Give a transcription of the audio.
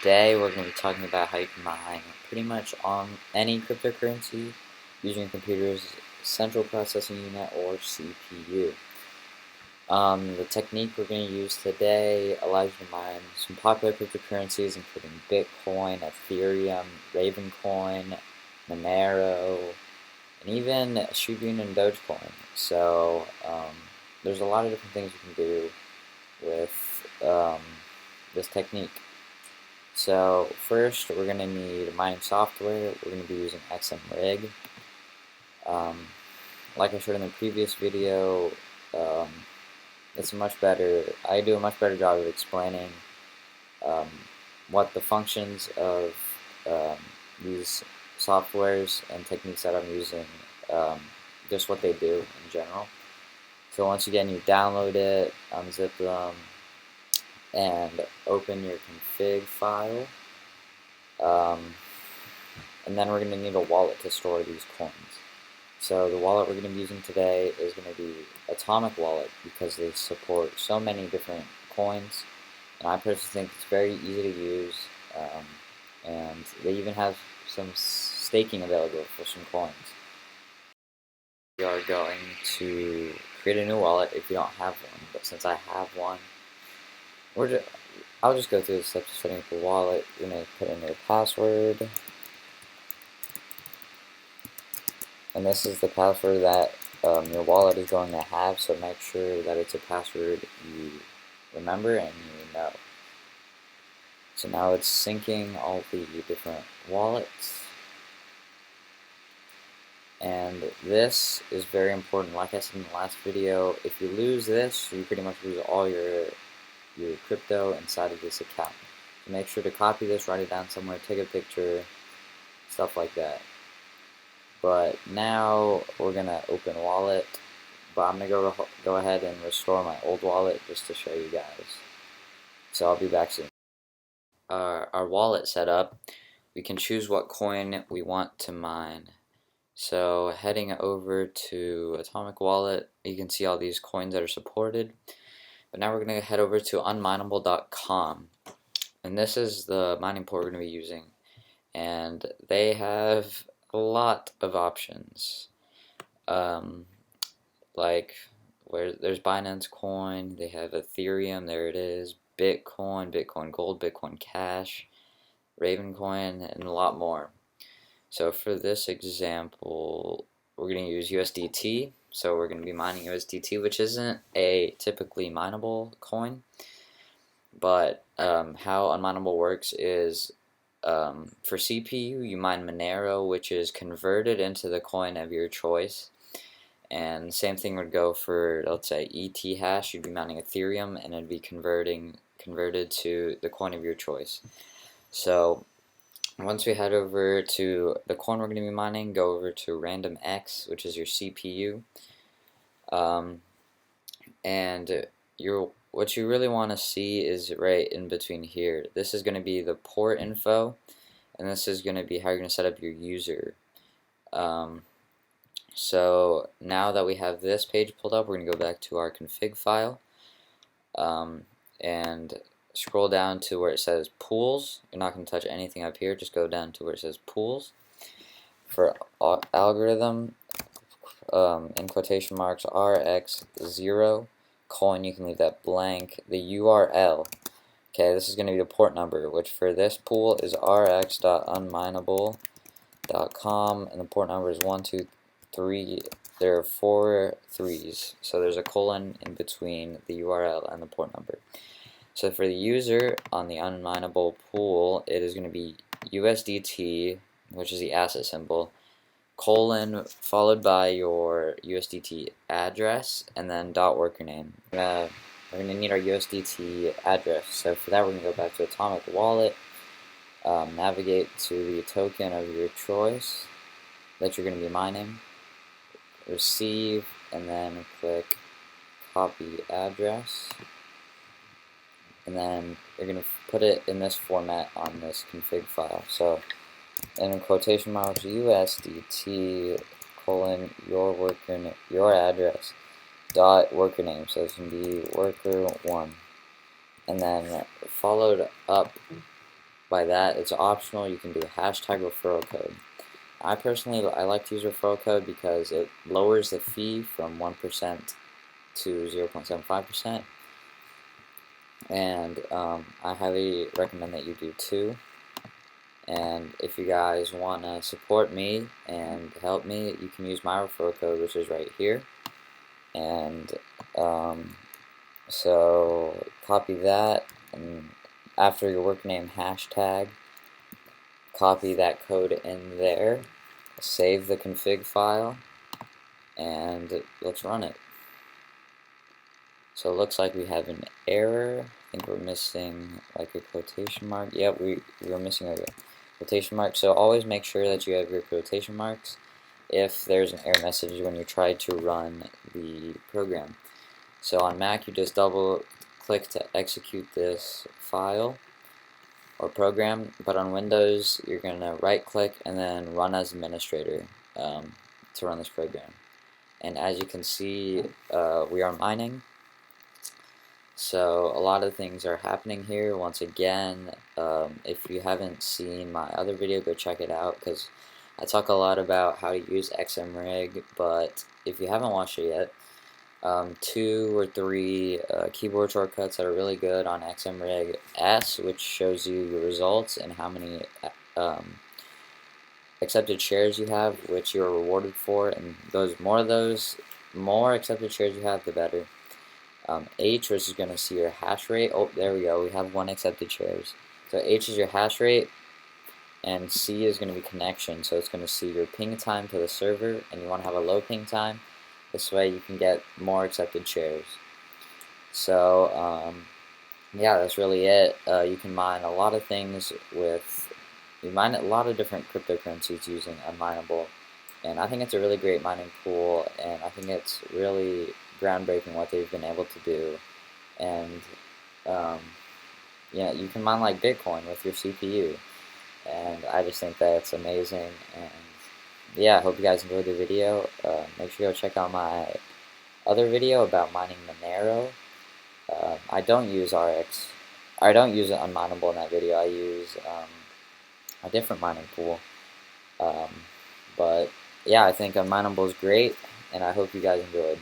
Today we're going to be talking about how you can mine pretty much on any cryptocurrency using your computer's central processing unit or CPU. The technique we're going to use today allows you to mine some popular cryptocurrencies including Bitcoin, Ethereum, Ravencoin, Monero, and even Shiba Inu and Dogecoin. So there's a lot of different things you can do with this technique. So first, we're going to need mining software. We're going to be using XMRig. Like I showed in the previous video, it's much better. I do a much better job of explaining what the functions of these softwares and techniques that I'm using, just what they do in general. So once again, you download it, unzip them, and open your config file. And then we're going to need a wallet to store these coins. So the wallet we're going to be using today is going to be Atomic Wallet because they support so many different coins, and I personally think it's very easy to use, and they even have some staking available for some coins. We are going to create a new wallet if you don't have one, but since I have one, I'll just go through the steps of setting up the wallet. You're going to put in your password, and this is the password that your wallet is going to have, so make sure that it's a password you remember and you know. So now it's syncing all the different wallets, and this is very important. Like I said in the last video, if you lose this, you pretty much lose all your crypto inside of this account. So make sure to copy this, write it down somewhere, take a picture, stuff like that. But now we're gonna open wallet, but I'm gonna go ahead and restore my old wallet just to show you guys. So I'll be back soon. Our wallet set up, we can choose what coin we want to mine. So heading over to Atomic Wallet, you can see all these coins that are supported. But now we're going to head over to unminable.com, and this is the mining pool we're going to be using, and they have a lot of options, like where there's Binance Coin, they have Ethereum, there it is, Bitcoin, Bitcoin Gold, Bitcoin Cash, Ravencoin, and a lot more. So for this example, we're going to use USDT. So we're going to be mining USDT, which isn't a typically mineable coin. But how unmineable works is for CPU, you mine Monero, which is converted into the coin of your choice. And same thing would go for, let's say, ET hash. You'd be mining Ethereum, and it'd be converted to the coin of your choice. So once we head over to the coin we're going to be mining, go over to random X, which is your CPU, and what you really want to see is right in between here. This is going to be the port info, and this is going to be how you're going to set up your user. So now that we have this page pulled up, we're going to go back to our config file, and scroll down to where it says pools. You're not going to touch anything up here, just go down to where it says pools. For algorithm, in quotation marks, RX0 coin, you can leave that blank. The URL, okay, this is going to be the port number, which for this pool is rx.unminable.com, and the port number is 123. There are 4 threes, so there's a colon in between the URL and the port number. So for the user on the unminable pool, it is going to be USDT, which is the asset symbol, colon followed by your USDT address, and then .worker name. We're going to need our USDT address. So for that, we're going to go back to Atomic Wallet, navigate to the token of your choice that you're going to be mining, receive, and then click copy address. And then you're going to put it in this format on this config file. So in quotation marks, USDT colon your address dot worker name. So it's going to be worker1, and then followed up by that, it's optional. You can do a hashtag referral code. I personally like to use referral code because it lowers the fee from 1% to 0.75%, and I highly recommend that you do too. And if you guys want to support me and help me, you can use my referral code, which is right here. And so copy that, and after your work name hashtag, copy that code in there, save the config file, and let's run it. So it looks like we have an error. I think we're missing like a quotation mark. Yep, we're missing a quotation mark. So always make sure that you have your quotation marks if there's an error message when you try to run the program. So on Mac, you just double click to execute this file or program, but on Windows, you're going to right click and then run as administrator to run this program. And as you can see, we are mining. So a lot of things are happening here. Once again, if you haven't seen my other video, go check it out, because I talk a lot about how to use XMRig, but if you haven't watched it yet, 2 or 3 keyboard shortcuts that are really good on XMRig S, which shows you your results and how many accepted shares you have, which you're rewarded for, and more accepted shares you have, the better. H, which is going to see your hash rate. Oh, there we go. We have 1 accepted shares. So H is your hash rate, and C is going to be connection. So it's going to see your ping time to the server, and you want to have a low ping time. This way you can get more accepted shares. So yeah, that's really it. You can mine a lot of things you mine a lot of different cryptocurrencies using Unmineable, and I think it's a really great mining pool, and I think it's really groundbreaking what they've been able to do. And yeah, you can mine like Bitcoin with your CPU, and I just think that it's amazing. And yeah, I hope you guys enjoyed the video. Make sure you go check out my other video about mining Monero. I don't use RX. I don't use Unmineable in that video. I use a different mining pool. But yeah, I think Unmineable is great, and I hope you guys enjoyed.